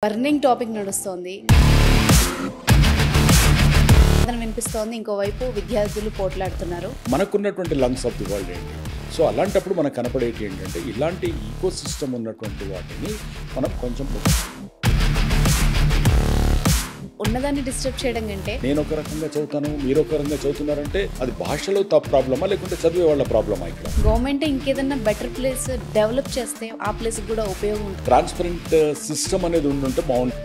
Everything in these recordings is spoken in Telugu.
బర్నింగ్ టాపిక్ నడుస్తోంది. వినిపిస్తోంది, ఇంకోవైపు విద్యార్థులు పోట్లాడుతున్నారు. మనకున్నటువంటి లంగ్స్ ఆఫ్ ది వరల్డ్ ఏంటి, సో అలాంటప్పుడు మనకు కనపడేటి ఏంటంటే ఇలాంటి ఈకో సిస్టమ్ ఉన్నటువంటి వాటిని మనం కొంచెం ఉన్నదాన్ని డిస్టర్బ్ చేయడం కంటే నేను ఒక రకంగా చదువుతాను, మీరు ఒక రకంగా చదువుతున్నారంటే అది భాషలో ప్రాబ్లమా లేకుంటే చదివే వాళ్ళ ప్రాబ్లమా? ఇక్కడ గవర్నమెంట్ ఇంకేదన్నా బెటర్ ప్లేస్ డెవలప్ చేస్తే ఆ ప్లేస్ కూడా ఉపయోగం ఉంటుంది. ట్రాన్స్పరెంట్ సిస్టమ్ అనేది ఉంటే బాగుంటుంది.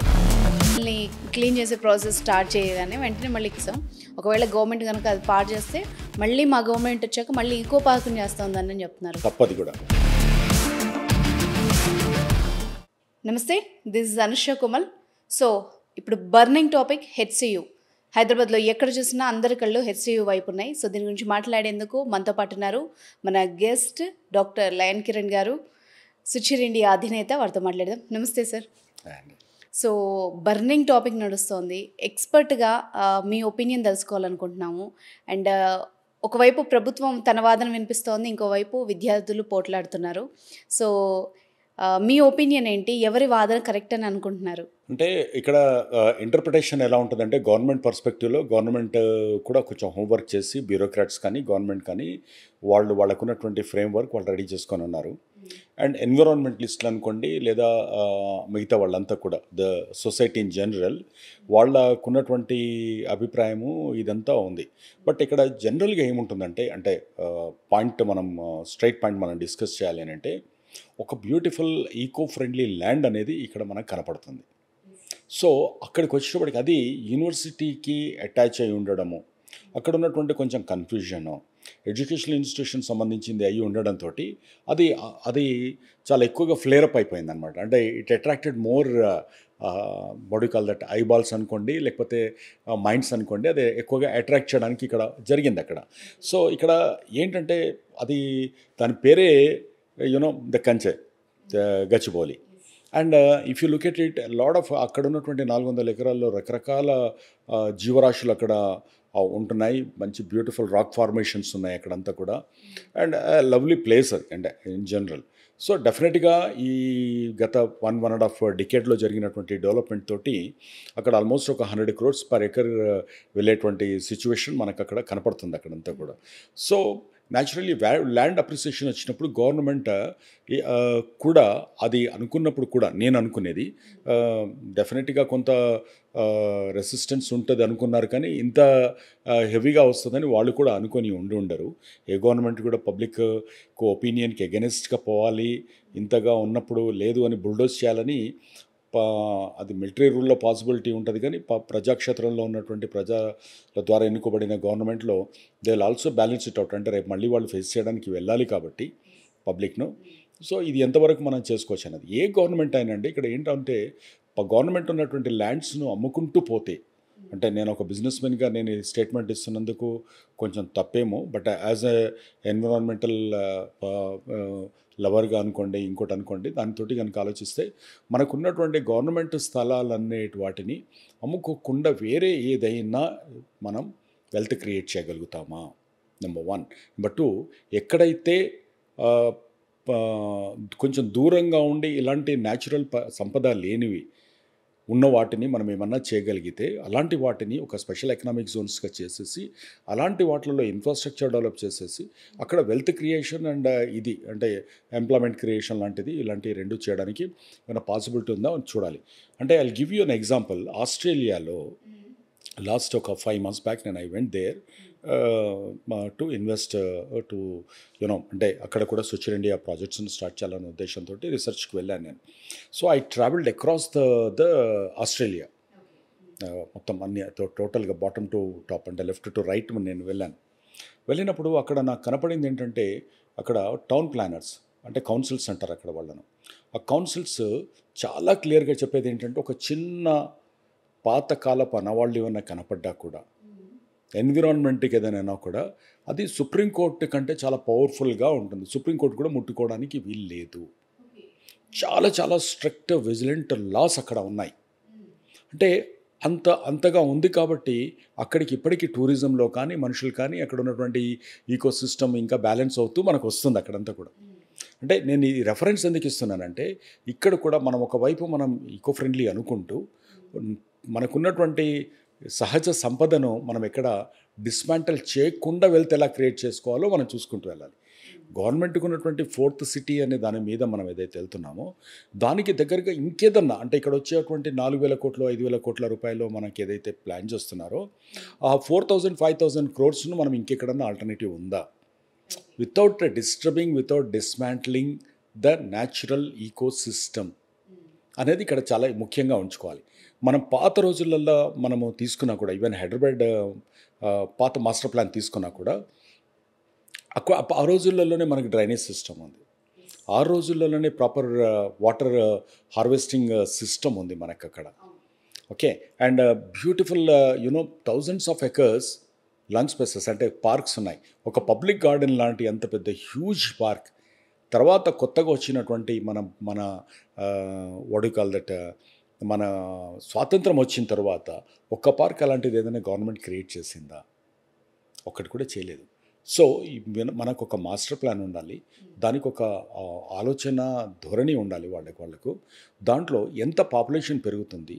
క్లీన్ చేసే ప్రాసెస్ స్టార్ట్ చేయగానే వెంటనే మళ్ళీ ఇస్తాం. ఒకవేళ గవర్నమెంట్ కనుక అది పాడు చేస్తే మళ్ళీ మా గవర్నమెంట్ వచ్చాక మళ్ళీ ఈకో పార్కుని చేస్తుందని చెప్తున్నారు. తప్పది కూడా. నమస్తే, దిస్ ఇస్ అనుష కుమల్. సో ఇప్పుడు బర్నింగ్ టాపిక్ హెచ్సియు. హైదరాబాద్లో ఎక్కడ చూసినా అందరి కళ్ళు హెచ్సియు వైపు ఉన్నాయి. సో దీని గురించి మాట్లాడేందుకు మనతో పాటు ఉన్నారు మన గెస్ట్ డాక్టర్ లయన్ కిరణ్ గారు, సుచిర్ ఇండియా అధినేత. వారితో మాట్లాడదాం. నమస్తే సార్. సో బర్నింగ్ టాపిక్ నడుస్తోంది. ఎక్స్పర్ట్గా మీ ఒపీనియన్ తెలుసుకోవాలనుకుంటున్నాము. అండ్ ఒకవైపు ప్రభుత్వం తన వాదన వినిపిస్తోంది, ఇంకోవైపు విద్యార్థులు పోట్లాడుతున్నారు. సో మీ ఒపీనియన్ ఏంటి? ఎవరి వాదన కరెక్ట్ అని అనుకుంటున్నారు? అంటే ఇక్కడ ఇంటర్ప్రిటేషన్ ఎలా ఉంటుందంటే గవర్నమెంట్ పర్స్పెక్టివ్లో గవర్నమెంట్ కూడా కొంచెం హోంవర్క్ చేసి బ్యూరోక్రాట్స్ కానీ గవర్నమెంట్ కానీ వాళ్ళకున్నటువంటి ఫ్రేమ్వర్క్ వాళ్ళు రెడీ చేసుకొని ఉన్నారు. అండ్ ఎన్విరాన్మెంటలిస్టులు అనుకోండి లేదా మిగతా వాళ్ళంతా కూడా ద సొసైటీ ఇన్ జనరల్ వాళ్ళకున్నటువంటి అభిప్రాయము ఇదంతా ఉంది. బట్ ఇక్కడ జనరల్గా ఏముంటుందంటే అంటే మనం స్ట్రైట్ పాయింట్ మనం డిస్కస్ చేయాలి అని అంటే ఒక బ్యూటిఫుల్ ఈకో ఫ్రెండ్లీ ల్యాండ్ అనేది ఇక్కడ మనకు కనపడుతుంది. సో అక్కడికి వచ్చేటప్పటికి అది యూనివర్సిటీకి అటాచ్ అయి ఉండడము, అక్కడ ఉన్నటువంటి కొంచెం కన్ఫ్యూజను, ఎడ్యుకేషనల్ ఇన్స్టిట్యూషన్ సంబంధించింది అయ్యి ఉండడంతో అది చాలా ఎక్కువగా ఫ్లేరప్ అయిపోయింది అనమాట. అంటే it attracted more body call that eyeballs అనుకోండి లేకపోతే మైండ్స్ అనుకోండి, అది ఎక్కువగా అట్రాక్ట్ చేయడానికి ఇక్కడ జరిగింది అక్కడ. సో ఇక్కడ ఏంటంటే అది దాని పేరే ద కంచె, Gachibowli. And if you look at it lot of అక్కడ ఉన్నటువంటి 400 ఎకరాల్లో రకరకాల జీవరాశులు అక్కడ ఉంటున్నాయి. మంచి బ్యూటిఫుల్ రాక్ ఫార్మేషన్స్ ఉన్నాయి అక్కడంతా కూడా. అండ్ లవ్లీ ప్లేస్ అంటే ఇన్ జనరల్. సో డెఫినెట్గా ఈ గత 1.5 డికేడ్లో జరిగినటువంటి డెవలప్మెంట్ తోటి అక్కడ ఆల్మోస్ట్ ఒక 100 crores పర్ ఎకర్ వెళ్ళేటువంటి సిచ్యువేషన్ మనకు అక్కడ కనపడుతుంది అక్కడంతా కూడా. సో న్యాచురల్లీ ల్యాండ్ అప్రిసియేషన్ వచ్చినప్పుడు గవర్నమెంట్ కూడా అది అనుకున్నప్పుడు కూడా నేను అనుకునేది డెఫినెట్గా కొంత రెసిస్టెన్స్ ఉంటుంది అనుకున్నారు, కానీ ఇంత హెవీగా వస్తుందని వాళ్ళు కూడా అనుకొని ఉండరు. ఏ గవర్నమెంట్ కూడా పబ్లిక్ ఒపీనియన్కి ఎగెనిస్ట్గా పోవాలి ఇంతగా ఉన్నప్పుడు లేదు అని బుల్డోజ్ చేయాలని అది మిలిటరీ రూల్లో పాసిబిలిటీ ఉంటుంది, కానీ ప్రజాక్షేత్రంలో ఉన్నటువంటి ప్రజల ద్వారా ఎన్నుకోబడిన గవర్నమెంట్లో they will also balance it out. అంటే రేపు మళ్ళీ వాళ్ళు ఫేస్ చేయడానికి వెళ్ళాలి కాబట్టి పబ్లిక్ను. సో ఇది ఎంతవరకు మనం చేసుకోవచ్చు అన్నది ఏ గవర్నమెంట్ అయినా అండి. ఇక్కడ ఏంటంటే గవర్నమెంట్ ఉన్నటువంటి ల్యాండ్స్ను అమ్ముకుంటూ పోతే, అంటే నేను ఒక బిజినెస్ మెన్గా నేను ఈ స్టేట్మెంట్ ఇస్తున్నందుకు కొంచెం తప్పేమో, బట్ యాజ్ ఎ ఎన్విరాన్మెంటల్ లవర్గా అనుకోండి ఇంకోటి అనుకోండి, దానితోటి కనుక ఆలోచిస్తే మనకున్నటువంటి గవర్నమెంట్ స్థలాలన్నిటి వాటిని అమ్ముకోకుండా వేరే ఏదైనా మనం వెల్త్ క్రియేట్ చేయగలుగుతామా? నెంబర్ 1. నెంబర్ 2, ఎక్కడైతే కొంచెం దూరంగా ఉండి ఇలాంటి న్యాచురల్ సంపద లేనివి ఉన్న వాటిని మనం ఏమన్నా చేయగలిగితే అలాంటి వాటిని ఒక స్పెషల్ ఎకనామిక్ జోన్స్గా చేసేసి అలాంటి వాటిల్లో ఇన్ఫ్రాస్ట్రక్చర్ డెవలప్ చేసేసి అక్కడ వెల్త్ క్రియేషన్ అండ్ ఇది అంటే ఎంప్లాయ్మెంట్ క్రియేషన్ లాంటిది ఇలాంటి రెండు చేయడానికి ఏమైనా పాసిబిలిటీ ఉందా అని చూడాలి. అంటే I will give you an example. ఆస్ట్రేలియాలో లాస్ట్ ఒక 5 months బ్యాక్ నేను I went there to invest to అంటే అక్కడ కూడా సుచిర్ ఇండియా ప్రాజెక్ట్స్ని స్టార్ట్ చేయాలనే ఉద్దేశంతో రీసెర్చ్కి వెళ్ళాను నేను. So I travelled across the Australia మొత్తం అన్ని టోటల్గా బాటమ్ టు టాప్ అంటే లెఫ్ట్ టు రైట్ నేను వెళ్ళినప్పుడు అక్కడ నాకు కనపడింది ఏంటంటే అక్కడ టౌన్ ప్లానర్స్ అంటే కౌన్సిల్స్ అంటారు అక్కడ వాళ్ళను. ఆ కౌన్సిల్స్ చాలా క్లియర్గా చెప్పేది ఏంటంటే ఒక చిన్న పాతకాలపు అనవాళ్ళు ఏమన్నా కనపడ్డా కూడా ఎన్విరాన్మెంట్కి ఏదైనా కూడా అది సుప్రీంకోర్టు కంటే చాలా పవర్ఫుల్గా ఉంటుంది. సుప్రీంకోర్టు కూడా ముట్టుకోవడానికి వీలు లేదు. చాలా చాలా స్ట్రిక్ట్ విజిలెంట్ లాస్ అక్కడ ఉన్నాయి. అంటే అంతగా ఉంది కాబట్టి అక్కడికి ఇప్పటికీ టూరిజంలో కానీ మనుషులు కానీ అక్కడ ఉన్నటువంటి ఈకో సిస్టమ్ ఇంకా బ్యాలెన్స్ అవుతూ మనకు వస్తుంది అక్కడంతా కూడా. అంటే నేను ఈ రెఫరెన్స్ ఎందుకు ఇస్తున్నానంటే ఇక్కడ కూడా మనం ఒకవైపు మనం ఈకో ఫ్రెండ్లీ అనుకుంటూ మనకున్నటువంటి సహజ సంపదను మనం ఎక్కడ డిస్మాంటల్ చేయకుండా వెళ్తే ఎలా క్రియేట్ చేసుకోవాలో మనం చూసుకుంటూ వెళ్ళాలి. గవర్నమెంట్కి ఉన్నటువంటి 4th సిటీ అనే దాని మీద మనం ఏదైతే వెళ్తున్నామో దానికి దగ్గరగా ఇంకేదన్నా అంటే ఇక్కడ వచ్చేటువంటి 4,000 కోట్లు 5,000 కోట్ల రూపాయలు మనకి ఏదైతే ప్లాన్ చేస్తున్నారో ఆ 4,000 5,000 క్రోర్స్ను మనం ఇంకెక్కడన్నా ఆల్టర్నేటివ్ ఉందా without disturbing without dismantling the natural ecosystem అనేది ఇక్కడ చాలా ముఖ్యంగా ఉంచుకోవాలి. మనం పాత రోజులలో మనము తీసుకున్నా కూడా ఈవెన్ హైదరాబాద్ పాత మాస్టర్ ప్లాన్ తీసుకున్నా కూడా ఆ రోజులలోనే మనకి డ్రైనేజ్ సిస్టమ్ ఉంది, ఆ రోజులలోనే ప్రాపర్ వాటర్ హార్వెస్టింగ్ సిస్టమ్ ఉంది మనకు అక్కడ. Okay, and beautiful thousands of acres lunch spaces అంటే పార్క్స్ ఉన్నాయి. ఒక పబ్లిక్ గార్డెన్ లాంటి అంత పెద్ద హ్యూజ్ పార్క్. తర్వాత కొత్తగా వచ్చినటువంటి మన వాట్ యు కాల్ దట్ మన స్వాతంత్రం వచ్చిన తర్వాత ఒక్క పార్క్ అలాంటిది ఏదైనా గవర్నమెంట్ క్రియేట్ చేసిందా? ఒక్కటి కూడా చేయలేదు. సో మనకు ఒక మాస్టర్ ప్లాన్ ఉండాలి, దానికి ఒక ఆలోచన ధోరణి ఉండాలి వాళ్ళకు. దాంట్లో ఎంత పాపులేషన్ పెరుగుతుంది,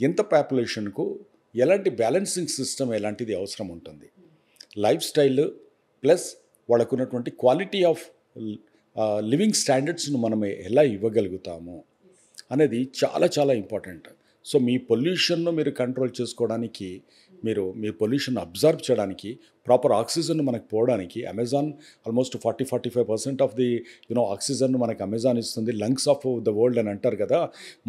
ఎంత పాపులేషన్కు ఎలాంటి బ్యాలెన్సింగ్ సిస్టమ్ ఎలాంటిది అవసరం ఉంటుంది, లైఫ్ స్టైల్ ప్లస్ వాళ్ళకు ఉన్నటువంటి క్వాలిటీ ఆఫ్ లివింగ్ స్టాండర్డ్స్ను మనం ఎలా ఇవ్వగలుగుతాము అనేది చాలా చాలా ఇంపార్టెంట్. సో మీ పొల్యూషన్ను మీరు కంట్రోల్ చేసుకోవడానికి, మీ పొల్యూషన్ అబ్జర్వ్ చేయడానికి, ప్రాపర్ ఆక్సిజన్ మనకు పోవడానికి Amazon almost 40-45% of the oxygen మనకు అమెజాన్ ఇస్తుంది. లంగ్స్ ఆఫ్ ద వరల్డ్ అని అంటారు కదా,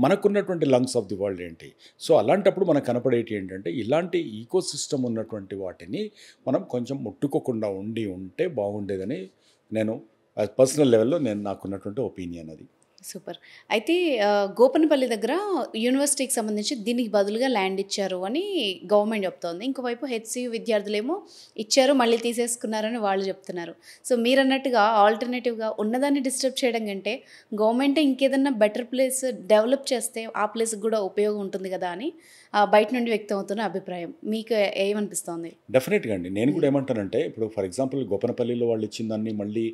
మనకున్నటువంటి లంగ్స్ ఆఫ్ ది వరల్డ్ ఏంటి? సో అలాంటప్పుడు మనకు కనపడేటి ఏంటంటే ఇలాంటి ఈకో సిస్టమ్ ఉన్నటువంటి వాటిని మనం కొంచెం ముట్టుకోకుండా ఉంటే బాగుండేదని నేను పర్సనల్ లెవెల్లో నాకున్నటువంటి ఒపీనియన్ అది. సూపర్. అయితే గోపనపల్లి దగ్గర యూనివర్సిటీకి సంబంధించి దీనికి బదులుగా ల్యాండ్ ఇచ్చారు అని గవర్నమెంట్ చెప్తోంది. ఇంకోవైపు హెచ్సియు విద్యార్థులేమో ఇచ్చారు మళ్ళీ తీసేసుకున్నారని వాళ్ళు చెప్తున్నారు. సో మీరు అన్నట్టుగా ఆల్టర్నేటివ్గా ఉన్నదాన్ని డిస్టర్బ్ చేయడం కంటే గవర్నమెంటే ఇంకేదన్నా బెటర్ ప్లేస్ డెవలప్ చేస్తే ఆ ప్లేస్కి కూడా ఉపయోగం ఉంటుంది కదా అని బయట నుండి వ్యక్తం అవుతున్న అభిప్రాయం. మీకు ఏమనిపిస్తోంది? డెఫినెట్గా అండి. నేను కూడా ఏమంటానంటే ఇప్పుడు ఫర్ ఎగ్జాంపుల్ గోపనపల్లిలో వాళ్ళు ఇచ్చిన దాన్ని మళ్ళీ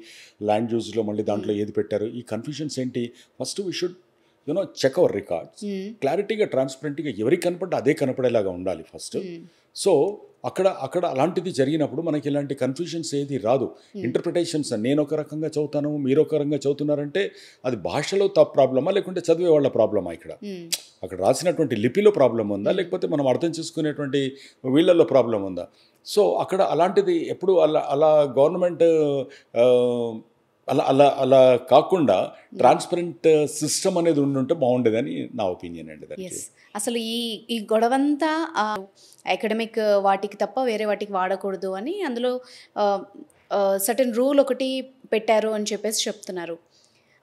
ల్యాండ్ యూజ్లో మళ్ళీ దాంట్లో ఏది పెట్టారు, ఈ కన్ఫ్యూజన్స్ ఏంటి? First we should check our records క్లారిటీగా ట్రాన్స్పరెంట్గా ఎవరికి కనపడ్డా అదే కనపడేలాగా ఉండాలి ఫస్ట్. సో అక్కడ అలాంటిది జరిగినప్పుడు మనకి ఇలాంటి కన్ఫ్యూజన్స్ ఏది రాదు. ఇంటర్ప్రిటేషన్స్ నేను ఒక రకంగా చదువుతాను, మీరు ఒక రకంగా చదువుతున్నారంటే అది భాషలో ప్రాబ్లమా లేకుంటే చదివే వాళ్ళ ప్రాబ్లమా? అక్కడ రాసినటువంటి లిపిలో ప్రాబ్లం ఉందా లేకపోతే మనం అర్థం చేసుకునేటువంటి వీళ్ళల్లో ప్రాబ్లం ఉందా? సో అక్కడ అలాంటిది ఎప్పుడు అలా గవర్నమెంట్ అలా కాకుండా ట్రాన్స్పరెంట్ సిస్టమ్ అనేది ఉండుంటే బాగుండేదని నా ఒపీనియన్ అండి. దానికి అసలు ఈ గొడవంతా అకాడమిక్ వాటికి తప్ప వేరే వాటికి వాడకూడదు అని అందులో సర్టెన్ రూల్ ఒకటి పెట్టారు అని చెప్పేసి చెప్తున్నారు.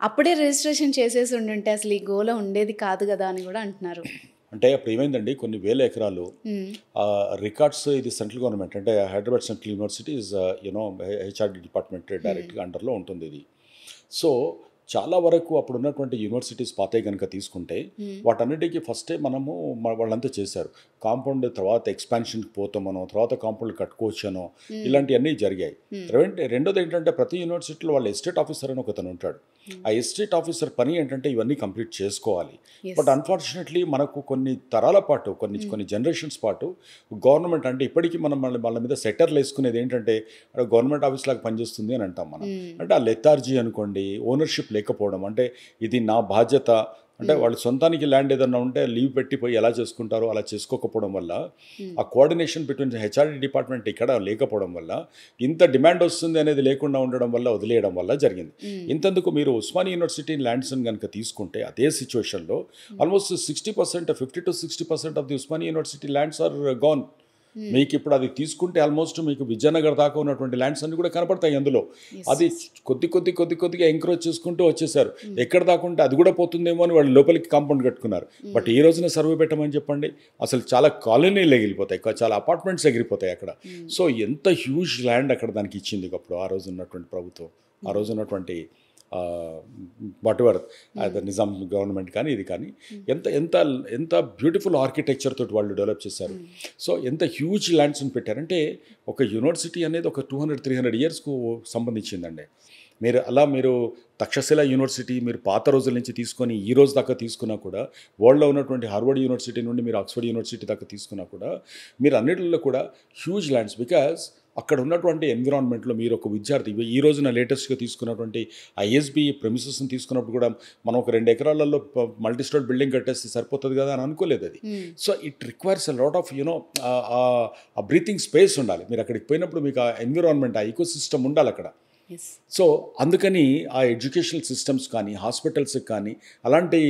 అప్పుడే రిజిస్ట్రేషన్ చేసేసి ఉండుంటే అసలు ఈ గోల ఉండేది కాదు కదా అని కూడా అంటున్నారు. అంటే అప్పుడు ఏమైందండి, కొన్ని వేల ఎకరాలు రికార్డ్స్, ఇది సెంట్రల్ గవర్నమెంట్ అంటే Hyderabad central university is HRD department డైరెక్ట్గా అండర్లో ఉంటుంది ఇది. సో చాలా వరకు అప్పుడు ఉన్నటువంటి యూనివర్సిటీస్ పాతే కనుక తీసుకుంటే వాటన్నిటికీ ఫస్టే వాళ్ళంతా చేశారు. కాంపౌండ్ తర్వాత ఎక్స్పాన్షన్కి పోతామనో, తర్వాత కాంపౌండ్ కట్టుకోవచ్చనో, ఇలాంటివన్నీ జరిగాయి. రెండోది ఏంటంటే ప్రతి యూనివర్సిటీలో వాళ్ళ ఎస్టేట్ ఆఫీసర్ అని ఒకతను ఉంటాడు. ఆ ఎస్టేట్ ఆఫీసర్ పని ఏంటంటే ఇవన్నీ కంప్లీట్ చేసుకోవాలి. బట్ అన్ఫార్చునేట్లీ మనకు కొన్ని తరాల పాటు కొన్ని జనరేషన్స్ పాటు గవర్నమెంట్ అంటే ఇప్పటికీ మనం వాళ్ళ మీద సెటర్లు వేసుకునేది ఏంటంటే గవర్నమెంట్ ఆఫీస్ లాగా పనిచేస్తుంది అని అంటాం మనం. అంటే ఆ లెథార్జీ అనుకోండి, ఓనర్షిప్ లేకపోవడం, అంటే ఇది నా బాధ్యత అంటే వాళ్ళు సొంతానికి ల్యాండ్ ఏదన్నా ఉంటే లీవ్ పెట్టిపోయి ఎలా చేసుకుంటారో అలా చేసుకోకపోవడం వల్ల ఆ కోఆర్డినేషన్ బిట్వీన్ హెచ్ఆర్డి డిపార్ట్మెంట్ ఇక్కడ లేకపోవడం వల్ల ఇంత డిమాండ్ వస్తుంది అనేది లేకుండా ఉండడం వల్ల వదిలేయడం వల్ల జరిగింది. ఇంతెందుకు మీరు ఉస్మానియా యూనివర్సిటీ ల్యాండ్స్ కనుక తీసుకుంటే అదే సిచ్యువేషన్లో almost 60% 50 to 60% of the Osmania university lands are gone. మీకు ఇప్పుడు అది తీసుకుంటే ఆల్మోస్ట్ మీకు విజయనగర్ దాకా ఉన్నటువంటి ల్యాండ్స్ అన్ని కూడా కనపడతాయి అందులో. అది కొద్దిగా ఎంకరేజ్ చేసుకుంటూ వచ్చేసారు. ఎక్కడ దాకా ఉంటే అది కూడా పోతుందేమో అని వాళ్ళు లోపలికి కాంపౌండ్ కట్టుకున్నారు. బట్ ఈ రోజున సర్వే పెట్టమని చెప్పండి, అసలు చాలా కాలనీలు ఎగిరిపోతాయి, చాలా అపార్ట్మెంట్స్ ఎగిరిపోతాయి అక్కడ. సో ఎంత హ్యూజ్ ల్యాండ్ అక్కడ దానికి ఇచ్చింది అప్పుడు ఆ రోజు ఉన్నటువంటి ప్రభుత్వం, ఆ రోజు ఉన్నటువంటి వాటెవర్ నిజాం గవర్నమెంట్ కానీ ఇది కానీ ఎంత ఎంత ఎంత బ్యూటిఫుల్ ఆర్కిటెక్చర్ తోటి వాళ్ళు డెవలప్ చేశారు. సో ఎంత హ్యూజ్ ల్యాండ్స్ని పెట్టారంటే ఒక యూనివర్సిటీ అనేది ఒక 200-300 ఇయర్స్కు సంబంధించిందండి. మీరు తక్షశిల యూనివర్సిటీ మీరు పాత రోజుల నుంచి తీసుకొని ఈ రోజు దాకా తీసుకున్నా కూడా, వరల్డ్లో ఉన్నటువంటి హార్వర్డ్ యూనివర్సిటీ నుండి మీరు ఆక్స్ఫర్డ్ యూనివర్సిటీ దాకా తీసుకున్నా కూడా, మీరు అన్నిటిలో కూడా హ్యూజ్ ల్యాండ్స్. బికాజ్ అక్కడ ఉన్నటువంటి ఎన్విరాన్మెంట్లో మీరు ఒక విద్యార్థి ఈ రోజున లేటెస్ట్గా తీసుకున్నటువంటి ఐఎస్బి ప్రెమిసెస్ని తీసుకున్నప్పుడు కూడా మనం ఒక 2 ఎకరాలలో మల్టీ స్టోరీ బిల్డింగ్ కట్టేస్తే సరిపోతుంది కదా అని అనుకోలేదు అది. So it requires a lot of ఆ బ్రీతింగ్ స్పేస్ ఉండాలి. మీరు అక్కడికి పోయినప్పుడు మీకు ఆ ఎన్విరాన్మెంట్, ఆ ఈకో సిస్టమ్ ఉండాలి అక్కడ. సో అందుకని ఆ ఎడ్యుకేషనల్ సిస్టమ్స్ కానీ, హాస్పిటల్స్కి కానీ అలాంటి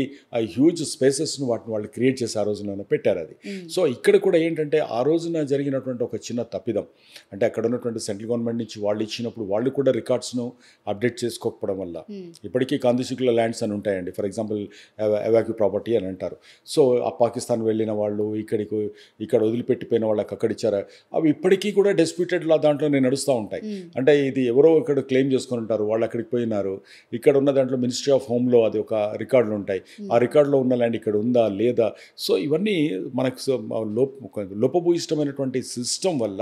హ్యూజ్ స్పేసెస్ను వాటిని వాళ్ళు క్రియేట్ చేసి ఆ రోజున పెట్టారు అది. సో ఇక్కడ కూడా ఏంటంటే ఆ రోజున జరిగినటువంటి ఒక చిన్న తప్పిదం అంటే అక్కడ ఉన్నటువంటి సెంట్రల్ గవర్నమెంట్ నుంచి వాళ్ళు ఇచ్చినప్పుడు వాళ్ళు కూడా రికార్డ్స్ను అప్డేట్ చేసుకోకపోవడం వల్ల ఇప్పటికీ కాందిశికుల ల్యాండ్స్ అని ఉంటాయండి. ఫర్ ఎగ్జాంపుల్ ఎవాక్యూ ప్రాపర్టీ అని అంటారు. సో ఆ పాకిస్తాన్ వెళ్ళిన వాళ్ళు ఇక్కడ వదిలిపెట్టిపోయిన వాళ్ళకి అక్కడ ఇచ్చారు. అవి ఇప్పటికీ కూడా డిస్ప్యూటెడ్ దాంట్లోనే నడుస్తూ ఉంటాయి. అంటే ఇది ఎవరో ఇక్కడ క్లెయిమ్ చేసుకొని ఉంటారు, వాళ్ళు అక్కడికి పోయినారు. ఇక్కడ ఉన్న దాంట్లో మినిస్ట్రీ ఆఫ్ హోమ్లో అది ఒక రికార్డులు ఉంటాయి. ఆ రికార్డులో ఉన్న ల్యాండ్ ఇక్కడ ఉందా లేదా. సో ఇవన్నీ మనకు లోపభూయిష్టమైనటువంటి సిస్టమ్ వల్ల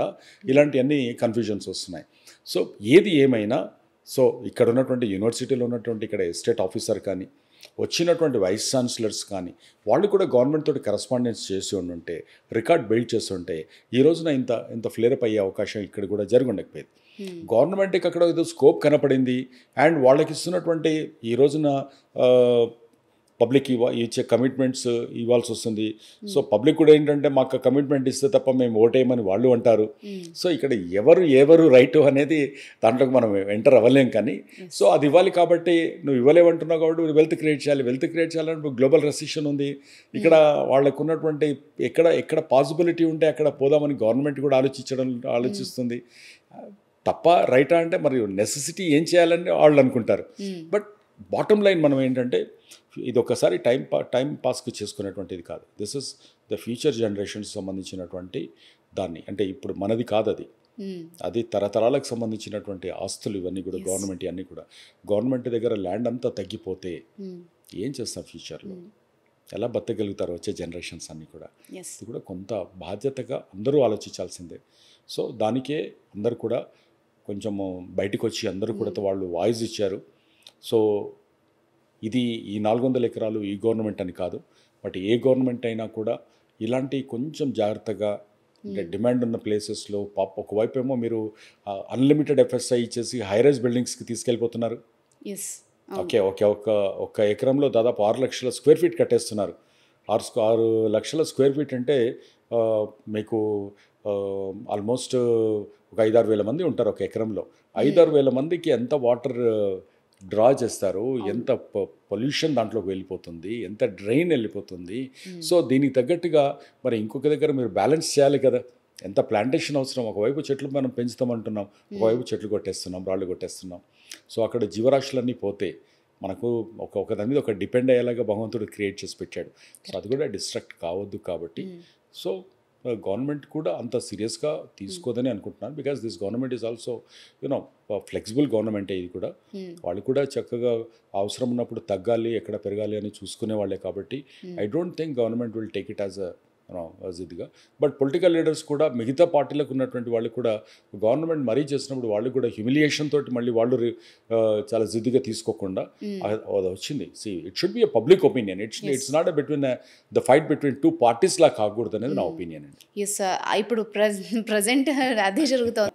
ఇలాంటివన్నీ కన్ఫ్యూజన్స్ వస్తున్నాయి. సో ఏది ఏమైనా సో ఇక్కడ ఉన్నటువంటి యూనివర్సిటీలో ఉన్నటువంటి ఇక్కడ ఎస్టేట్ ఆఫీసర్ కానీ, వచ్చినటువంటి వైస్ ఛాన్సలర్స్ కానీ వాళ్ళు కూడా గవర్నమెంట్ తోటి కరస్పాండెన్స్ చేసి ఉండుంటే, రికార్డ్ బిల్డ్ చేస్తుంటే ఈ రోజున ఇంత ఫ్లేరప్ అయ్యే అవకాశం ఇక్కడ కూడా జరిగి ఉండకపోయేది. గవర్నమెంట్కి అక్కడ ఏదో స్కోప్ కనపడింది అండ్ వాళ్ళకి ఇస్తున్నటువంటి ఈ రోజున పబ్లిక్ ఇచ్చే కమిట్మెంట్స్ ఇవ్వాల్సి వస్తుంది. సో పబ్లిక్ కూడా ఏంటంటే మాకు కమిట్మెంట్ ఇస్తే తప్ప మేము ఓటేయమని వాళ్ళు అంటారు. సో ఇక్కడ ఎవరు రైట్ అనేది దాంట్లోకి మనం ఎంటర్ అవ్వలేం. కానీ సో అది ఇవ్వాలి కాబట్టి నువ్వు ఇవ్వలేమంటున్నావు కాబట్టి వెల్త్ క్రియేట్ చేయాలంటే గ్లోబల్ రెసిషన్ ఉంది. ఇక్కడ వాళ్ళకు ఉన్నటువంటి ఎక్కడ పాసిబిలిటీ ఉంటే అక్కడ పోదామని గవర్నమెంట్ కూడా ఆలోచిస్తుంది. తప్ప రైటా అంటే మరి నెసెసిటీ ఏం చేయాలని వాళ్ళు అనుకుంటారు. బట్ బాటమ్ లైన్ మనం ఏంటంటే ఇది ఒకసారి టైం పాస్కి చేసుకునేటువంటిది కాదు. This is the future generations సంబంధించినటువంటి దాన్ని, అంటే ఇప్పుడు మనది కాదు అది తరతరాలకు సంబంధించినటువంటి ఆస్తులు ఇవన్నీ కూడా గవర్నమెంట్ అన్నీ కూడా. గవర్నమెంట్ దగ్గర ల్యాండ్ అంతా తగ్గిపోతే ఏం చేస్తాం ఫ్యూచర్లో, ఎలా బతకగలుగుతారు వచ్చే జనరేషన్స్ అన్నీ కూడా. ఇది కూడా కొంత బాధ్యతగా అందరూ ఆలోచించాల్సిందే. సో దానికే అందరూ కూడా కొంచెము బయటకు వచ్చి అందరూ కూడా వాళ్ళు వాయిస్ ఇచ్చారు. సో ఇది ఈ 400 ఎకరాలు ఈ గవర్నమెంట్ అని కాదు, బట్ ఏ గవర్నమెంట్ అయినా కూడా ఇలాంటి కొంచెం జాగ్రత్తగా అంటే డిమాండ్ ఉన్న ప్లేసెస్లో ఒకవైపు ఏమో మీరు అన్లిమిటెడ్ ఎఫ్ఎస్ఐ ఇచ్చేసి హైరైజ్ బిల్డింగ్స్కి తీసుకెళ్ళిపోతున్నారు. ఒక ఎకరంలో దాదాపు 6 లక్షల స్క్వేర్ ఫీట్ కట్టేస్తున్నారు. 6 లక్షల స్క్వేర్ ఫీట్ అంటే మీకు ఆల్మోస్ట్ ఒక 5-6 వేల మంది ఉంటారు ఒక ఎకరంలో. 5-6 వేల మందికి ఎంత వాటర్ డ్రా చేస్తారు, ఎంత పొల్యూషన్ దాంట్లోకి వెళ్ళిపోతుంది, ఎంత డ్రైన్ వెళ్ళిపోతుంది. సో దీనికి తగ్గట్టుగా మరి ఇంకొక దగ్గర మీరు బ్యాలెన్స్ చేయాలి కదా. ఎంత ప్లాంటేషన్ అవసరం, ఒకవైపు చెట్లు మనం పెంచుతామంటున్నాం, ఒకవైపు చెట్లు కొట్టేస్తున్నాం, రాళ్ళు కొట్టేస్తున్నాం. సో అక్కడ జీవరాశులన్నీ పోతే మనకు ఒక దాని మీద ఒక డిపెండ్ అయ్యేలాగా భగవంతుడు క్రియేట్ చేసి పెట్టాడు. సో అది కూడా డిస్ట్రాక్ట్ కావద్దు. కాబట్టి సో గవర్నమెంట్ కూడా అంత సీరియస్గా తీసుకోదని అనుకుంటున్నాను. Because this government is also flexible గవర్నమెంటే ఇది కూడా. వాళ్ళు కూడా చక్కగా అవసరం ఉన్నప్పుడు తగ్గాలి, ఎక్కడ పెరగాలి అని చూసుకునే వాళ్ళే. కాబట్టి I don't think government will take it as ఇదిగా. బట్ పొలిటికల్ లీడర్స్ కూడా మిగతా పార్టీలకు ఉన్నటువంటి వాళ్ళు కూడా గవర్నమెంట్ మరీ చేసినప్పుడు వాళ్ళు కూడా హ్యూమిలియేషన్ తోటి మళ్ళీ వాళ్ళు చాలా జిద్దుగా తీసుకోకుండా అది వచ్చింది. It should be a public opinion. It's not between the fight between 2 parties లా కాకూడదు అనేది నా ఒపీనియన్ అండి. ఎస్, ఇప్పుడు ప్రజెంట్ అదే జరుగుతుంది.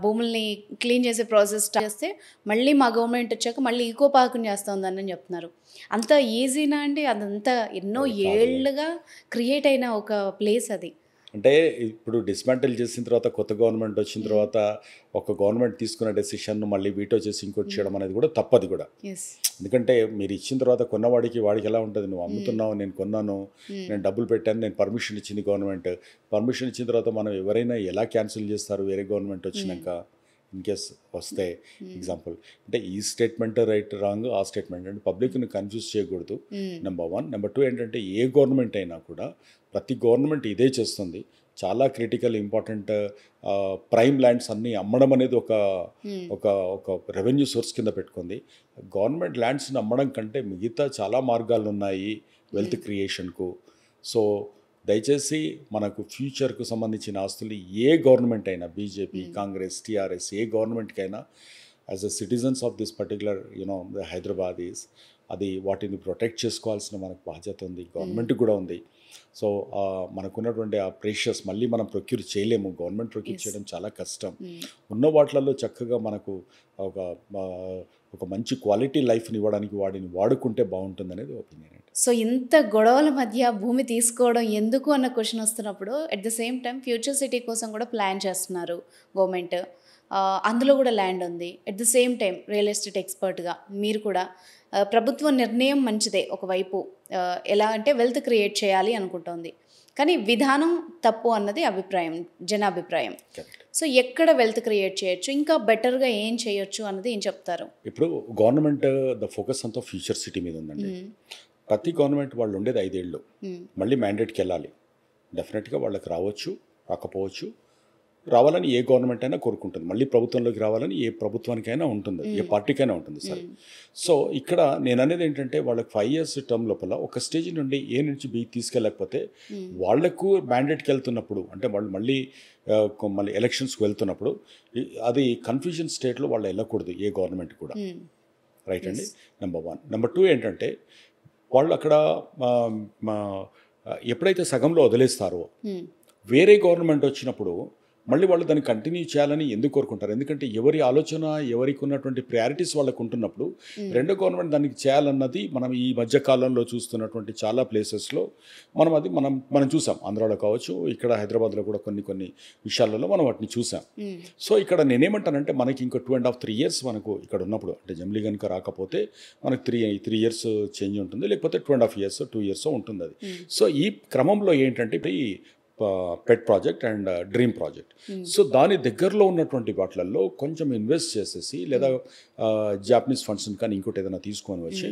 భూముల్ని క్లీన్ చేసే ప్రాసెస్ చేస్తే మళ్ళీ మా గవర్నమెంట్ వచ్చాక మళ్ళీ ఈకో పార్క్ని చేస్తుందని చెప్తున్నారు. అంత ఈజీనా అండి? అదంతా ఎన్నో ఏళ్ళుగా క్రియేట్ అయిన ఒక ప్లేస్ అది. అంటే ఇప్పుడు డిస్మాంటిల్ చేసిన తర్వాత కొత్త గవర్నమెంట్ వచ్చిన తర్వాత ఒక గవర్నమెంట్ తీసుకున్న డెసిషన్ మళ్ళీ వీటో చేసి ఇంకోటి చేయడం అనేది కూడా తప్పది కూడా. ఎందుకంటే మీరు ఇచ్చిన తర్వాత కొన్నవాడికి ఎలా ఉంటుంది, నువ్వు అమ్ముతున్నావు, నేను కొన్నాను, నేను డబ్బులు పెట్టాను, నేను పర్మిషన్ ఇచ్చింది గవర్నమెంట్. పర్మిషన్ ఇచ్చిన తర్వాత మనం ఎవరైనా ఎలా క్యాన్సిల్ చేస్తారు వేరే గవర్నమెంట్ వచ్చినాక ఇన్ కేస్ వస్తే. ఎగ్జాంపుల్ అంటే ఈ స్టేట్మెంట్ రైట్ రాంగ్, ఆ స్టేట్మెంట్ అంటే పబ్లిక్ని కన్ఫ్యూజ్ చేయకూడదు. నెంబర్ 1. నెంబర్ 2 ఏంటంటే ఏ గవర్నమెంట్ అయినా కూడా ప్రతి గవర్నమెంట్ ఇదే చేస్తుంది. చాలా క్రిటికల్ ఇంపార్టెంట్ ప్రైమ్ ల్యాండ్స్ అన్నీ అమ్మడం అనేది ఒక రెవెన్యూ సోర్స్ కింద పెట్టుకుంది. గవర్నమెంట్ ల్యాండ్స్ని అమ్మడం కంటే మిగతా చాలా మార్గాలు ఉన్నాయి వెల్త్ క్రియేషన్కు. సో దయచేసి మనకు ఫ్యూచర్కు సంబంధించిన ఆస్తులు ఏ గవర్నమెంట్ అయినా, బీజేపీ, కాంగ్రెస్, టీఆర్ఎస్, ఏ గవర్నమెంట్కైనా as a citizens of this particular the Hyderabad is, అది వాటిని ప్రొటెక్ట్ చేసుకోవాల్సిన మనకు బాధ్యత ఉంది, గవర్నమెంట్కి కూడా ఉంది. సో మనకున్నటువంటి ఆ ప్రేషియస్ మళ్ళీ మనం ప్రొక్యూర్ చేయలేము, గవర్నమెంట్ ప్రొక్యూర్ చేయడం చాలా కష్టం. ఉన్న వాటిలలో చక్కగా మనకు ఒక ఒక మంచి క్వాలిటీ లైఫ్ని ఇవ్వడానికి వాడిని వాడుకుంటే బాగుంటుంది అనేది ఒపీనియన్ అండి. సో ఇంత గొడవల మధ్య భూమి తీసుకోవడం ఎందుకు అన్న క్వశ్చన్ వస్తున్నప్పుడు at the same time future city కోసం కూడా ప్లాన్ చేస్తున్నారు గవర్నమెంట్. అందులో కూడా ల్యాండ్ ఉంది. At the same time real estate ఎక్స్పర్ట్గా మీరు కూడా ప్రభుత్వ నిర్ణయం మంచిదే ఒకవైపు, ఎలా అంటే వెల్త్ క్రియేట్ చేయాలి అనుకుంటోంది, కానీ విధానం తప్పు అన్నది అభిప్రాయం, జనాభిప్రాయం. సో ఎక్కడ వెల్త్ క్రియేట్ చేయొచ్చు, ఇంకా బెటర్గా ఏం చేయొచ్చు అన్నది ఏం చెప్తారు? ఇప్పుడు గవర్నమెంట్ ద ఫోకస్ అంతా ఫ్యూచర్ సిటీ మీద ఉందండి. ప్రతి గవర్నమెంట్ వాళ్ళు ఉండేది 5 ఏళ్ళు, మళ్ళీ మ్యాండేట్కి వెళ్ళాలి. డెఫినెట్గా వాళ్ళకి రావచ్చు, రాకపోవచ్చు. రావాలని ఏ గవర్నమెంట్ అయినా కోరుకుంటుంది, మళ్ళీ ప్రభుత్వంలోకి రావాలని ఏ ప్రభుత్వానికైనా ఉంటుంది, ఏ పార్టీకైనా ఉంటుంది. సరే, సో ఇక్కడ నేను అనేది ఏంటంటే వాళ్ళకి 5 years టర్మ్ లోపల ఒక స్టేజ్ నుండి ఏ నుంచి బి తీసుకెళ్ళకపోతే వాళ్లకు మ్యాండేట్కి వెళ్తున్నప్పుడు, అంటే వాళ్ళు మళ్ళీ ఎలక్షన్స్కి వెళ్తున్నప్పుడు అది కన్ఫ్యూజన్ స్టేట్లో వాళ్ళు వెళ్ళకూడదు ఏ గవర్నమెంట్ కూడా. రైట్ అండి, నెంబర్ 1. నెంబర్ 2 ఏంటంటే వాళ్ళు అక్కడ ఎప్పుడైతే సగంలో వదిలేస్తారో వేరే గవర్నమెంట్ వచ్చినప్పుడు మళ్ళీ వాళ్ళు దాన్ని కంటిన్యూ చేయాలని ఎందుకు కోరుకుంటారు? ఎందుకంటే ఎవరి ఆలోచన, ఎవరికి ఉన్నటువంటి ప్రయారిటీస్ వాళ్ళకు ఉంటున్నప్పుడు రెండో గవర్నమెంట్ దానికి చేయాలన్నది మనం ఈ మధ్య కాలంలో చూస్తున్నటువంటి చాలా ప్లేసెస్లో మనం చూసాం. ఆంధ్రాలో కావచ్చు, ఇక్కడ హైదరాబాద్లో కూడా కొన్ని విషయాలలో మనం వాటిని చూసాం. సో ఇక్కడ నేనేమంటానంటే మనకి ఇంకో 2.5-3 years మనకు ఇక్కడ ఉన్నప్పుడు, అంటే జమిలీ కనుక రాకపోతే మనకు 3 years చేంజ్ ఉంటుంది, లేకపోతే 2.5 years 2 years ఉంటుంది అది. సో ఈ క్రమంలో ఏంటంటే ఈ పెట్ project and dream project, so దాని దగ్గరలో ఉన్నటువంటి వాటిలలో కొంచెం ఇన్వెస్ట్ చేసేసి, లేదా జాపనీస్ ఫండ్స్ని కానీ ఇంకోటి ఏదైనా తీసుకొని వచ్చి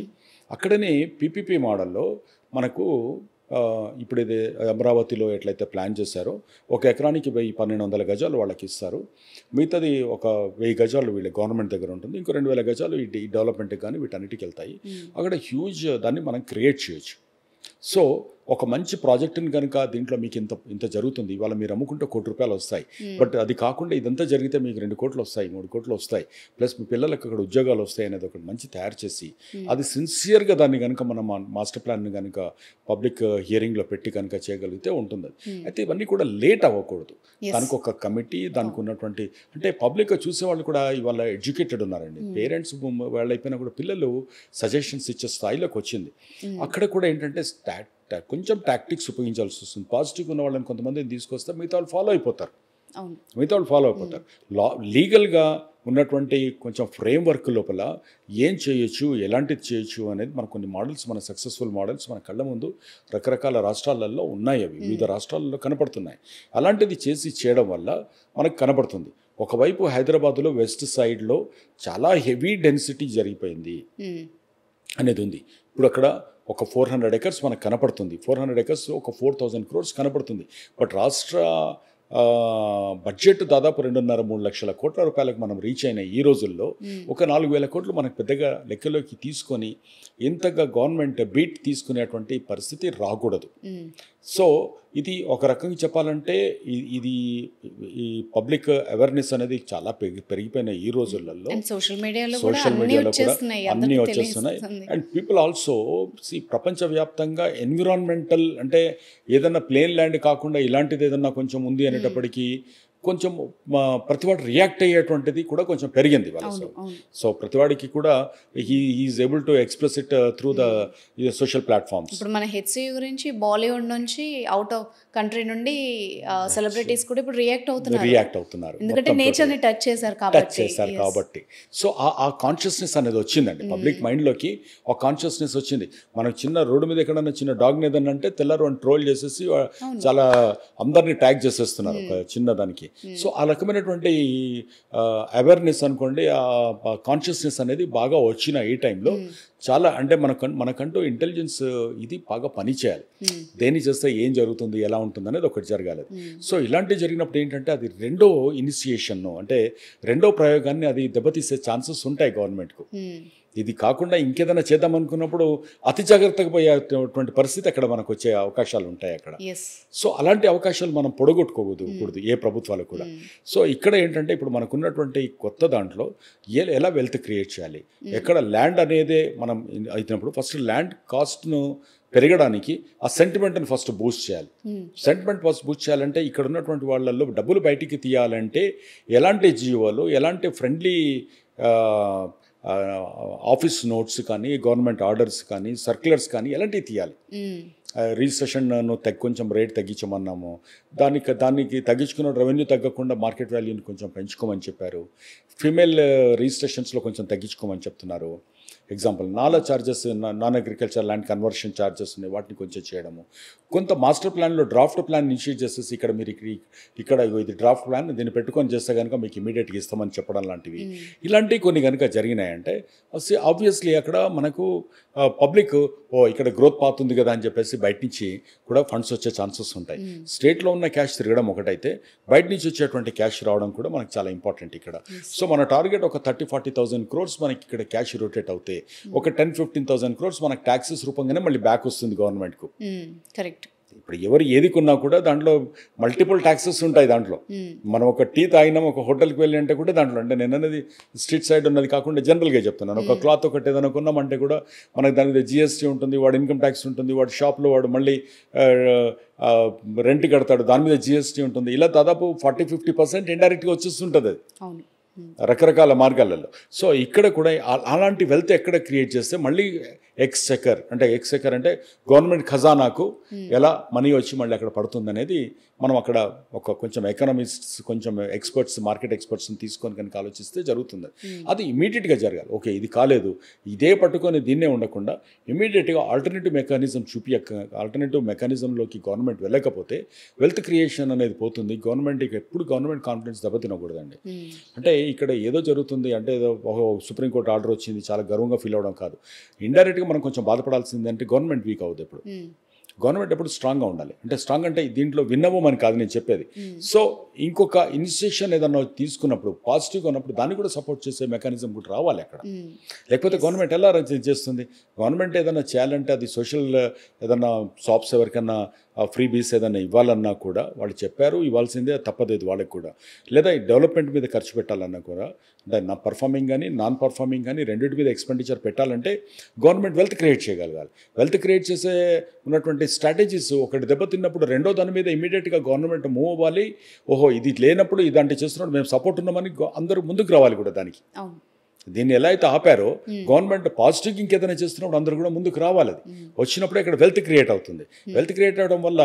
అక్కడనే పీపీపీ మోడల్లో మనకు ఇప్పుడు ఇది అమరావతిలో ఎట్లయితే ప్లాన్ చేశారో 1 ఎకరానికి 1,000-1,200 గజాలు వాళ్ళకి ఇస్తారు, మిగతాది ఒక 1000 గజాలు వీళ్ళ గవర్నమెంట్ దగ్గర ఉంటుంది, ఇంకో 2,000 గజాలు ఈ డెవలప్మెంట్కి కానీ వీటన్నిటికి వెళ్తాయి. అక్కడ హ్యూజ్ దాన్ని మనం క్రియేట్ చేయొచ్చు. సో ఒక మంచి ప్రాజెక్టుని కనుక దీంట్లో మీకు ఇంత జరుగుతుంది, ఇవాళ మీరు అమ్ముకుంటే ₹1,00,00,000 వస్తాయి, బట్ అది కాకుండా ఇదంతా జరిగితే మీకు 2 కోట్లు వస్తాయి, 3 కోట్లు వస్తాయి, ప్లస్ మీ పిల్లలకు అక్కడ ఉద్యోగాలు వస్తాయి అనేది ఒకటి మంచి తయారు చేసి అది సిన్సియర్గా దాన్ని కనుక మనం మాస్టర్ ప్లాన్ని కనుక పబ్లిక్ హియరింగ్లో పెట్టి కనుక చేయగలిగితే ఉంటుంది. అయితే ఇవన్నీ కూడా లేట్ అవ్వకూడదు, దానికి ఒక కమిటీ, దానికి ఉన్నటువంటి అంటే పబ్లిక్ చూసేవాళ్ళు కూడా ఇవాళ ఎడ్యుకేటెడ్ ఉన్నారండి. పేరెంట్స్ వాళ్ళు అయిపోయినా కూడా పిల్లలు సజెషన్స్ ఇచ్చే స్థాయిలోకి వచ్చింది. అక్కడ కూడా ఏంటంటే కొంచెం టాక్టిక్స్ ఉపయోగించాల్సి వస్తుంది. పాజిటివ్ ఉన్న వాళ్ళని కొంతమందిని తీసుకొస్తే మిగతా వాళ్ళు ఫాలో అయిపోతారు. లీగల్గా ఉన్నటువంటి కొంచెం ఫ్రేమ్వర్క్ లోపల ఏం చేయొచ్చు, ఎలాంటిది చేయొచ్చు అనేది మన కొన్ని మోడల్స్, మన సక్సెస్ఫుల్ మోడల్స్ మన కళ్ళ ముందు రకరకాల రాష్ట్రాలలో ఉన్నాయి, అవి వివిధ రాష్ట్రాలలో కనపడుతున్నాయి. అలాంటిది చేయడం వల్ల మనకు కనపడుతుంది. ఒకవైపు హైదరాబాద్లో వెస్ట్ సైడ్లో చాలా హెవీ డెన్సిటీ జరిగిపోయింది అనేది ఉంది. ఇప్పుడు అక్కడ ఒక 400 acres మనకు కనపడుతుంది, 400 acres ఒక 4,000 crores కనపడుతుంది. బట్ రాష్ట్ర బడ్జెట్ దాదాపు 2.5-3 లక్షల కోట్ల రూపాయలకు మనం రీచ్ అయిన ఈ రోజుల్లో ఒక 4,000 కోట్లు మనకు పెద్దగా లెక్కలోకి తీసుకొని ఇంతగా గవర్నమెంట్ బీట్ తీసుకునేటువంటి పరిస్థితి రాకూడదు. సో ఇది ఒక రకంగా చెప్పాలంటే ఇది ఈ పబ్లిక్ అవేర్నెస్ అనేది చాలా పెరిగిపోయిన ఈ రోజులలో సోషల్ మీడియాలో కూడా అన్నీ వచ్చేస్తున్నాయి. అండ్ పీపుల్ ఆల్సో ప్రపంచవ్యాప్తంగా ఎన్విరాన్మెంటల్ అంటే ఏదన్నా ప్లేన్ ల్యాండ్ కాకుండా ఇలాంటిది ఏదన్నా కొంచెం ఉంది అనేటప్పటికీ కొంచెం ప్రతివాడు రియాక్ట్ అయ్యేటువంటిది కూడా కొంచెం పెరిగింది వాళ్ళ. సో ప్రతివాడికి కూడా is able to express it through the social platforms. ఇప్పుడు మన హెచ్సియు గురించి బాలీవుడ్ నుంచి అవుట్ ఆఫ్ కంట్రీ నుండి సెలబ్రిటీస్ కూడా ఇప్పుడు రియాక్ట్ అవుతున్నారు, ఎందుకంటే నేచర్ ని టచ్ చేశారు కాబట్టి. సో ఆ కాన్షియస్నెస్ అనేది వచ్చిందండి పబ్లిక్ మైండ్లోకి, ఆ కాన్షియస్నెస్ వచ్చింది. మనకు చిన్న రోడ్డు మీద ఎక్కడన్నా చిన్న డాగ్ని ఏదన్నా అంటే తెల్లారు అని ట్రోల్ చేసేసి చాలా అందరినీ ట్యాగ్ చేసేస్తున్నారు ఒక చిన్న దానికి. సో ఆ రకమైనటువంటి అవేర్నెస్ అనుకోండి, ఆ కాన్షియస్నెస్ అనేది బాగా వచ్చిన ఈ టైంలో చాలా అంటే మనకంటూ ఇంటెలిజెన్స్ ఇది బాగా పనిచేయాలి. దేని చేస్తే ఏం జరుగుతుంది, ఎలా ఉంటుంది అనేది ఒకటి జరగాలి. సో ఇలాంటివి జరిగినప్పుడు ఏంటంటే అది రెండో ఇనిషియేషన్ అంటే రెండో ప్రయోగాన్ని అది దెబ్బతీసే ఛాన్సెస్ ఉంటాయి గవర్నమెంట్కు. ఇది కాకుండా ఇంకేదైనా చేద్దాం అనుకున్నప్పుడు అతి జాగ్రత్తగా పోయేటువంటి పరిస్థితి అక్కడ మనకు వచ్చే అవకాశాలు ఉంటాయి అక్కడ. సో అలాంటి అవకాశాలు మనం పొడగొట్టుకోకూడదు ఏ ప్రభుత్వాలు కూడా. సో ఇక్కడ ఏంటంటే ఇప్పుడు మనకున్నటువంటి కొత్త దాంట్లో ఎలా వెల్త్ క్రియేట్ చేయాలి, ఎక్కడ ల్యాండ్ అనేదే మనం అయినప్పుడు ఫస్ట్ ల్యాండ్ కాస్ట్ను పెరగడానికి ఆ సెంటిమెంట్ని ఫస్ట్ బూస్ట్ చేయాలి. సెంటిమెంట్ ఫస్ట్ బూస్ట్ చేయాలంటే ఇక్కడ ఉన్నటువంటి వాళ్ళల్లో డబ్బులు బయటికి తీయాలంటే ఎలాంటి జీవోలు, ఎలాంటి ఫ్రెండ్లీ ఆఫీస్ నోట్స్ కానీ, గవర్నమెంట్ ఆర్డర్స్ కానీ, సర్క్యులర్స్ కానీ ఎలాంటివి తీయాలి. రిజిస్ట్రేషన్ను కొంచెం రేట్ తగ్గించమన్నాము, దానికి తగ్గించుకున్న రెవెన్యూ తగ్గకుండా మార్కెట్ వాల్యూని కొంచెం పెంచుకోమని చెప్పారు. ఫీమేల్ రిజిస్ట్రేషన్స్లో కొంచెం తగ్గించుకోమని చెప్తున్నారు. Example charges, non agriculture land conversion charges ఉన్నాయి, వాటిని కొంచెం చేయడము. కొంత మాస్టర్ ప్లాన్లో డ్రాఫ్ట్ ప్లాన్ ఇనిషియేట్ చేసేసి ఇక్కడ మీరు ఇక్కడ ఇది డ్రాఫ్ట్ ప్లాన్ దీన్ని పెట్టుకొని చేస్తే కనుక మీకు ఇమీడియట్గా ఇస్తామని చెప్పడం లాంటివి, ఇలాంటివి కొన్ని కనుక జరిగినాయంటే ఆబ్వియస్లీ అక్కడ మనకు పబ్లిక్ ఇక్కడ గ్రోత్ పాత్ ఉంది కదా అని చెప్పేసి బయట నుంచి కూడా ఫండ్స్ వచ్చే ఛాన్సెస్ ఉంటాయి. స్టేట్లో ఉన్న క్యాష్ తిరగడం ఒకటైతే బయట నుంచి వచ్చేటువంటి క్యాష్ రావడం కూడా మనకు చాలా ఇంపార్టెంట్ ఇక్కడ. సో మన టార్గెట్ ఒక 30,000-40,000 crores మనకి ఇక్కడ క్యాష్ రొటేట్ అవుతాయి. ఒక 10,000-15,000 crores మనకు ట్యాక్సెస్ రూపంగానే మళ్ళీ బ్యాక్ వస్తుంది గవర్నమెంట్కు. కరెక్ట్. ఇప్పుడు ఎవరు ఏది కొన్నా కూడా దాంట్లో మల్టిపుల్ ట్యాక్సెస్ ఉంటాయి. దాంట్లో మనం ఒక టీ తాగినాం, ఒక హోటల్కి వెళ్ళి అంటే కూడా దాంట్లో, అంటే నేను అనేది స్ట్రీట్ సైడ్ ఉన్నది కాకుండా జనరల్గా చెప్తున్నాను, ఒక క్లాత్ ఒకటి ఏదైనా కొన్నామంటే కూడా మనకు దాని మీద జిఎస్టీ ఉంటుంది, వాడు ఇన్కమ్ ట్యాక్స్ ఉంటుంది, వాడు షాప్లో వాడు మళ్ళీ రెంట్ కడతాడు, దాని మీద జిఎస్టీ ఉంటుంది. ఇలా దాదాపు 40-50% ఇండైరెక్ట్గా వచ్చేస్తుంటుంది అది రకరకాల మార్గాలలో. సో ఇక్కడ కూడా అలాంటి వెల్త్ ఎక్కడ క్రియేట్ చేస్తే మళ్ళీ ఎక్స్చెకర్ అంటే గవర్నమెంట్ ఖజానాకు ఎలా మనీ వచ్చి మళ్ళీ అక్కడ పడుతుంది అనేది మనం అక్కడ ఒక కొంచెం ఎకనామిస్ట్స్, కొంచెం ఎక్స్పర్ట్స్, మార్కెట్ ఎక్స్పర్ట్స్ని తీసుకొని కనుక ఆలోచిస్తే జరుగుతుంది. అది ఇమీడియట్గా జరగాలి. ఓకే ఇది కాలేదు, ఇదే పట్టుకొని దీన్నే ఉండకుండా ఇమీడియట్గా ఆల్టర్నేటివ్ మెకానిజంలోకి గవర్నమెంట్ వెళ్ళకపోతే వెల్త్ క్రియేషన్ అనేది పోతుంది. గవర్నమెంట్కి ఎప్పుడు గవర్నమెంట్ కాన్ఫిడెన్స్ దెబ్బతినకూడదండి. అంటే ఇక్కడ ఏదో జరుగుతుంది అంటే ఏదో సుప్రీంకోర్టు ఆర్డర్ వచ్చింది చాలా గర్వంగా ఫీల్ అవ్వడం కాదు. ఇండైరెక్ట్గా మనం కొంచెం బాధపడాల్సింది అంటే గవర్నమెంట్ వీక్ అవుతుంది. ఎప్పుడు గవర్నమెంట్ ఎప్పుడు స్ట్రాంగ్గా ఉండాలి. అంటే స్ట్రాంగ్ అంటే దీంట్లో విన్నవమని కాదు నేను చెప్పేది. సో ఇంకొక ఇనిషియేషన్ ఏదన్నా తీసుకున్నప్పుడు పాజిటివ్గా ఉన్నప్పుడు దాన్ని కూడా సపోర్ట్ చేసే మెకానిజం కూడా రావాలి అక్కడ. లేకపోతే గవర్నమెంట్ ఎలా చేస్తుంది? గవర్నమెంట్ ఏదైనా చేయాలంటే అది సోషల్ ఏదన్నా షాప్స్ ఎవరికన్నా ఫ్రీ బీస్ ఏదైనా ఇవ్వాలన్నా కూడా వాళ్ళు చెప్పారు ఇవ్వాల్సిందే, తప్పలేదు వాళ్ళకి కూడా. లేదా డెవలప్మెంట్ మీద ఖర్చు పెట్టాలన్నా కూడా, అంటే నా పర్ఫార్మింగ్ కానీ నాన్ పర్ఫార్మింగ్ కానీ రెండింటి మీద ఎక్స్పెండిచర్ పెట్టాలంటే గవర్నమెంట్ వెల్త్ క్రియేట్ చేయగలగాలి. వెల్త్ క్రియేట్ చేసే ఉన్నటువంటి స్ట్రాటజీస్ ఒకటి దెబ్బతిన్నప్పుడు రెండో దాని మీద ఇమీడియట్గా గవర్నమెంట్ మూవ్ అవ్వాలి. ఓహో ఇది లేనప్పుడు ఇలాంటి చేస్తున్నప్పుడు మేము సపోర్ట్ ఉన్నామని అందరూ ముందుకు రావాలి కూడా దానికి. దీన్ని ఎలా అయితే ఆపారో గవర్నమెంట్ పాజిటివ్ ఇంకేదైనా చేస్తున్నప్పుడు అందరూ కూడా ముందుకు రావాలి. అది వచ్చినప్పుడే ఇక్కడ వెల్త్ క్రియేట్ అవుతుంది. వెల్త్ క్రియేట్ అవడం వల్ల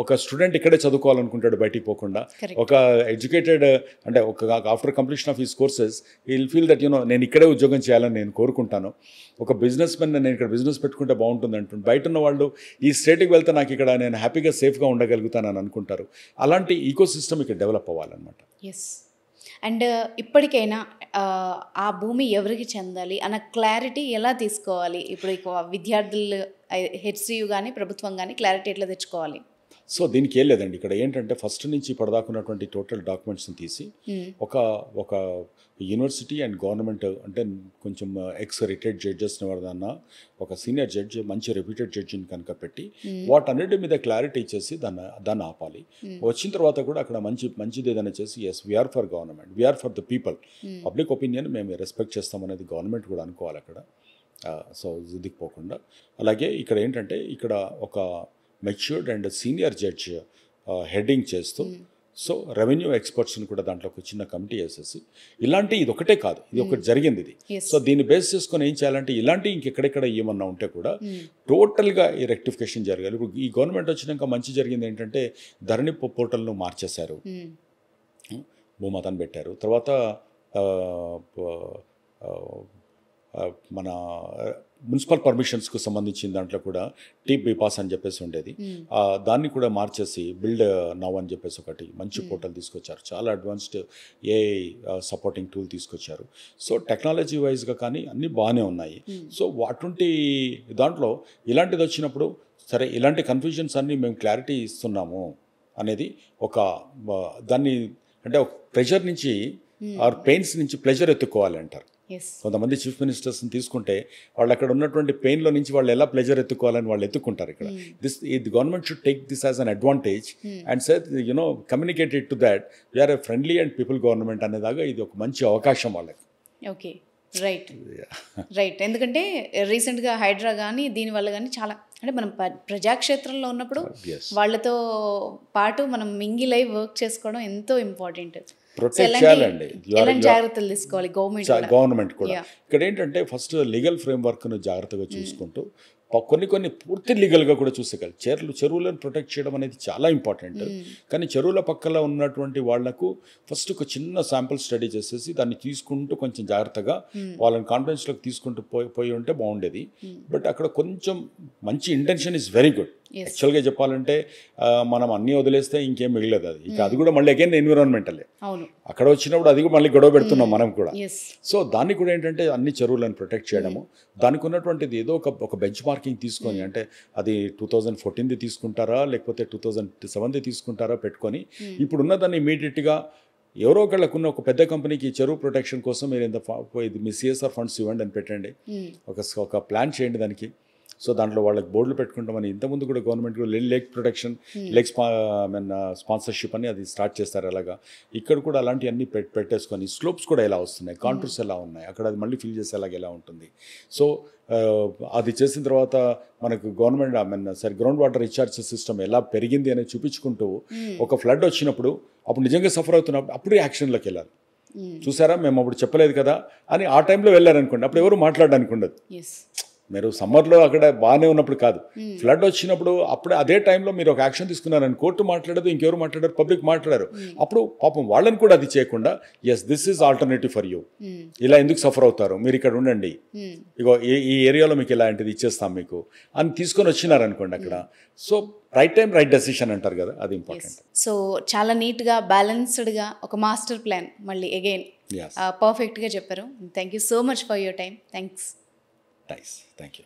ఒక స్టూడెంట్ ఇక్కడే చదువుకోవాలనుకుంటాడు బయటికి పోకుండా. ఒక ఎడ్యుకేటెడ్ అంటే after completion of his courses will feel that నేను ఇక్కడే ఉద్యోగం చేయాలని నేను కోరుకుంటాను. ఒక బిజినెస్ మెన్ నేను ఇక్కడ బిజినెస్ పెట్టుకుంటే బాగుంటుంది అంటుంది. బయట ఉన్న వాళ్ళు ఈ స్టేట్కి వెళ్తే నాకు ఇక్కడ నేను హ్యాపీగా సేఫ్గా ఉండగలుగుతానని అనుకుంటారు. అలాంటి ఈకో సిస్టమ్ ఇక్కడ డెవలప్ అవ్వాలన్నమాట. అండ్ ఇప్పటికైనా ఆ భూమి ఎవరికి చెందాలి అన్న క్లారిటీ ఎలా తీసుకోవాలి? ఇప్పుడు విద్యార్థులు హెచ్సియు కానీ ప్రభుత్వం కానీ క్లారిటీ ఎట్లా తెచ్చుకోవాలి? సో దీనికి ఏం లేదండి. ఇక్కడ ఏంటంటే ఫస్ట్ నుంచి ఇప్పటిదాకున్నటువంటి టోటల్ డాక్యుమెంట్స్ని తీసి ఒక యూనివర్సిటీ అండ్ గవర్నమెంట్ అంటే కొంచెం ఎక్స్ రిటైర్డ్ జడ్జెస్ని ఎవరిదన్నా ఒక సీనియర్ జడ్జి మంచి రెప్యూటెడ్ జడ్జిని కనుక పెట్టి వాటన్నిటి మీద క్లారిటీ ఇచ్చేసి దాన్ని ఆపాలి. వచ్చిన తర్వాత కూడా అక్కడ మంచిది ఏదైనా చేసి yes we are for government, we are for the people, public opinion మేము రెస్పెక్ట్ చేస్తామనేది గవర్నమెంట్ కూడా అనుకోవాలి అక్కడ. సో దిక్కుపోకుండా అలాగే ఇక్కడ ఏంటంటే ఇక్కడ ఒక matured and senior judge heading చేస్తూ సో రెవెన్యూ ఎక్స్పర్ట్స్ని కూడా దాంట్లో ఒక చిన్న కమిటీ వేసేసి ఇది ఒకటే కాదు, ఇది ఒకటి జరిగింది ఇది. సో దీన్ని బేస్ చేసుకొని ఏం చేయాలంటే ఇలాంటి ఇంకెక్కడెక్కడ ఏమన్నా ఉంటే కూడా టోటల్గా ఈ రెక్టిఫికేషన్ జరగాలి. ఇప్పుడు ఈ గవర్నమెంట్ వచ్చినాక మంచి జరిగింది ఏంటంటే ధరణి పోర్టల్ను మార్చేశారు, భూమాతను పెట్టారు. తర్వాత మన మున్సిపల్ పర్మిషన్స్కు సంబంధించిన దాంట్లో కూడా టీపీ పాస్ అని చెప్పేసి ఉండేది, దాన్ని కూడా మార్చేసి బిల్డ్ నౌ అని చెప్పేసి ఒకటి మంచి పోర్టల్ తీసుకొచ్చారు. చాలా అడ్వాన్స్డ్ ఏఐ సపోర్టింగ్ టూల్ తీసుకొచ్చారు. సో టెక్నాలజీ వైజ్గా కానీ అన్నీ బాగానే ఉన్నాయి. సో అటువంటి దాంట్లో ఇలాంటిది వచ్చినప్పుడు సరే ఇలాంటి కన్ఫ్యూజన్స్ అన్నీ మేము క్లారిటీ ఇస్తున్నాము అనేది దాన్ని అంటే ఒక ప్రెషర్ నుంచి ఆర్ పెయిన్స్ నుంచి ప్లెజర్ ఎత్తుకోవాలి అంటారు. ఎస్ కొంతమంది చీఫ్ మినిస్టర్స్ని తీసుకుంటే వాళ్ళు అక్కడ ఉన్నటువంటి పెయిన్లో నుంచి వాళ్ళు ఎలా ప్లెజర్ ఎత్తుకోవాలని వాళ్ళు ఎత్తుకుంటారు ఇక్కడ. The government should take this as an advantage and set communicated to that we are a friendly and people government అనేదాకా ఇది ఒక మంచి అవకాశం వాళ్ళకి. ఓకే రైట్ ఎందుకంటే రీసెంట్గా హైడ్రా కానీ దీనివల్ల కానీ చాలా అంటే మనం ప్రజాక్షేత్రంలో ఉన్నప్పుడు వాళ్ళతో పాటు మనం మింగిలై వర్క్ చేసుకోవడం ఎంతో ఇంపార్టెంట్. ప్రొటెక్ట్ చేయాలండి, ఎలాంటి జాగ్రత్తలు తీసుకోవాలి గవర్నమెంట్ కూడా. ఇక్కడ ఏంటంటే ఫస్ట్ లీగల్ ఫ్రేమ్వర్క్ను జాగ్రత్తగా చూసుకుంటూ కొన్ని పూర్తి లీగల్గా కూడా చూసేయాలి. చెరువులను ప్రొటెక్ట్ చేయడం అనేది చాలా ఇంపార్టెంట్. కానీ చెరువుల పక్కన ఉన్నటువంటి వాళ్లకు ఫస్ట్ ఒక చిన్న శాంపుల్ స్టడీ చేసేసి దాన్ని తీసుకుంటూ కొంచెం జాగ్రత్తగా వాళ్ళని కాన్ఫిడెన్స్లోకి తీసుకుంటూ పోయి ఉంటే బాగుండేది. బట్ అక్కడ కొంచెం మంచి ఇంటెన్షన్ ఈజ్ వెరీ గుడ్. యాక్చువల్గా చెప్పాలంటే మనం అన్నీ వదిలేస్తే ఇంకేం మిగలేదు. అది ఇక అది కూడా మళ్ళీ అగైన్ ఎన్విరాన్మెంటలే అక్కడ వచ్చినప్పుడు అది కూడా మళ్ళీ గొడవ పెడుతున్నాం మనం కూడా. సో దాన్ని కూడా ఏంటంటే అన్ని చెరువులను ప్రొటెక్ట్ చేయడము, దానికి ఉన్నటువంటిది ఏదో ఒక బెంచ్ మార్కింగ్ తీసుకొని, అంటే అది 2014ది తీసుకుంటారా లేకపోతే 2007ది తీసుకుంటారా పెట్టుకొని ఇప్పుడున్న దాన్ని ఇమీడియట్గా ఎవరో ఒకళ్ళకున్న ఒక పెద్ద కంపెనీకి చెరువు ప్రొటెక్షన్ కోసం మీరు ఇది మీ సిఎస్ఆర్ ఫండ్స్ ఇవ్వండి అని పెట్టండి, ఒక ప్లాన్ చేయండి దానికి. సో దాంట్లో వాళ్ళకి బోర్డులు పెట్టుకుంటామని ఇంతకుముందు కూడా government lake protection lake sponsorship అని అది స్టార్ట్ చేస్తారు. అలాగా ఇక్కడ కూడా అలాంటివన్నీ పెట్టేసుకొని స్లోప్స్ కూడా ఎలా వస్తున్నాయి, కాంటూర్స్ ఎలా ఉన్నాయి, అక్కడ అది మళ్ళీ ఫిల్ చేసేలాగా ఎలా ఉంటుంది. సో అది చేసిన తర్వాత మనకు government ground water recharge system ఎలా పెరిగింది అనేది చూపించుకుంటూ ఒక ఫ్లడ్ వచ్చినప్పుడు అప్పుడు నిజంగా సఫర్ అవుతున్నప్పుడు అప్పుడు యాక్షన్లోకి వెళ్ళాలి. చూసారా మేము అప్పుడు చెప్పలేదు కదా అని ఆ టైంలో వెళ్ళారనుకోండి, అప్పుడు ఎవరు మాట్లాడడానికి ఉండదు. మీరు సమ్మర్లో అక్కడ బాగానే ఉన్నప్పుడు కాదు, ఫ్లడ్ వచ్చినప్పుడు అప్పుడే అదే టైంలో మీరు ఒక యాక్షన్ తీసుకున్నారని కోర్టు మాట్లాడదు, ఇంకెవరు మాట్లాడారు, పబ్లిక్ మాట్లాడారు. అప్పుడు పాపం వాళ్ళని కూడా అది చేయకుండా yes this is alternative for you, ఇలా ఎందుకు సఫర్ అవుతారు, మీరు ఇక్కడ ఉండండి, ఇగో ఈ ఏరియాలో మీకు ఇలాంటిది ఇచ్చేస్తాం మీకు అని తీసుకొని వచ్చినారనుకోండి అక్కడ. So right time right decision అంటారు కదా, అది ఇంపార్టెంట్. సో చాలా నీట్గా బ్యాలెన్స్డ్గా ఒక మాస్టర్ ప్లాన్ మళ్ళీ అగైన్ పర్ఫెక్ట్గా చెప్పారు. Thank you so much for your time. Thanks. Nice. Thank you.